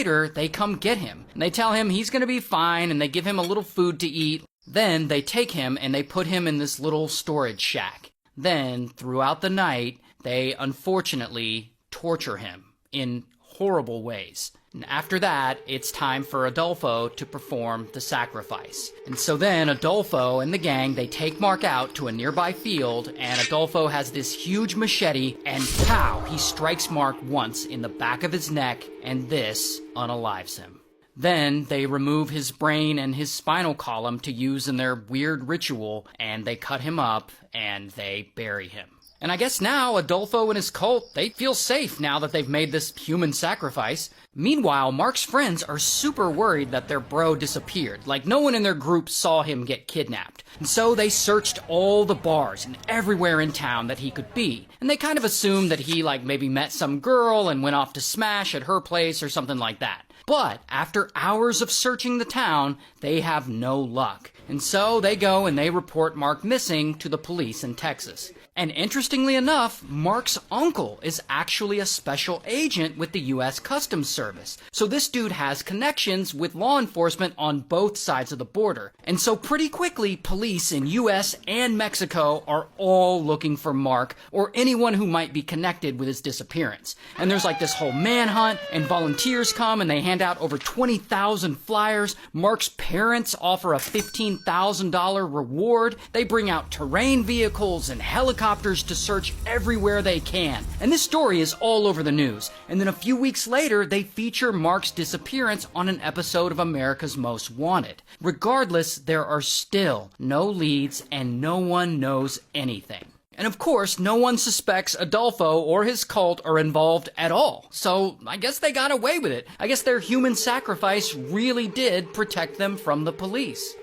later, they come get him. And they tell him he's going to be fine, and they give him a little food to eat. Then they take him and they put him in this little storage shack. Then, throughout the night, they unfortunately torture him in horrible ways. And after that, it's time for Adolfo to perform the sacrifice. And so then Adolfo and the gang, they take Mark out to a nearby field, and Adolfo has this huge machete, and pow, he strikes Mark once in the back of his neck, and this unalives him. Then they remove his brain and his spinal column to use in their weird ritual, and they cut him up, and they bury him. And I guess now Adolfo and his cult, they feel safe now that they've made this human sacrifice. Meanwhile, Mark's friends are super worried that their bro disappeared. Like, no one in their group saw him get kidnapped. And so they searched all the bars and everywhere in town that he could be. And they kind of assumed that he, maybe met some girl and went off to smash at her place or something like that. But after hours of searching the town, they have no luck. And so they go and they report Mark missing to the police in Texas. And interestingly enough, Mark's uncle is actually a special agent with the U.S. Customs Service. So this dude has connections with law enforcement on both sides of the border. And so pretty quickly, police in U.S. and Mexico are all looking for Mark or anyone who might be connected with his disappearance. And there's this whole manhunt, and volunteers come and they hand out over 20,000 flyers. Mark's parents offer a $15,000 reward. They bring out terrain vehicles and helicopters to search everywhere they can. And this story is all over the news. And then a few weeks later, they feature Mark's disappearance on an episode of America's Most Wanted. Regardless, there are still no leads and no one knows anything. And of course, no one suspects Adolfo or his cult are involved at all. So I guess they got away with it. I guess their human sacrifice really did protect them from the police.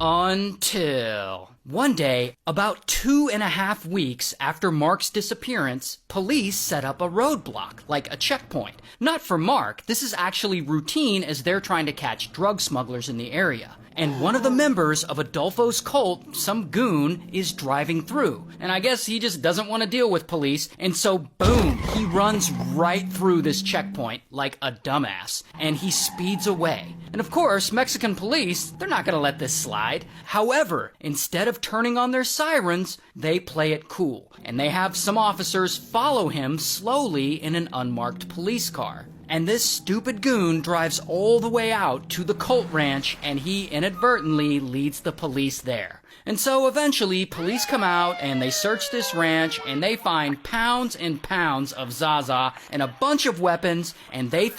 Until one day, about 2.5 weeks after Mark's disappearance, police set up a roadblock, like a checkpoint. Not for Mark, this is actually routine as they're trying to catch drug smugglers in the area. And one of the members of Adolfo's cult, some goon, is driving through. And I guess he just doesn't want to deal with police, and so boom, he runs right through this checkpoint like a dumbass, and he speeds away. And of course, Mexican police, they're not going to let this slide. However, instead of turning on their sirens, they play it cool, and they have some officers follow him slowly in an unmarked police car. And this stupid goon drives all the way out to the cult ranch, and he inadvertently leads the police there. And so eventually, police come out and they search this ranch, and they find pounds and pounds of Zaza and a bunch of weapons, and they find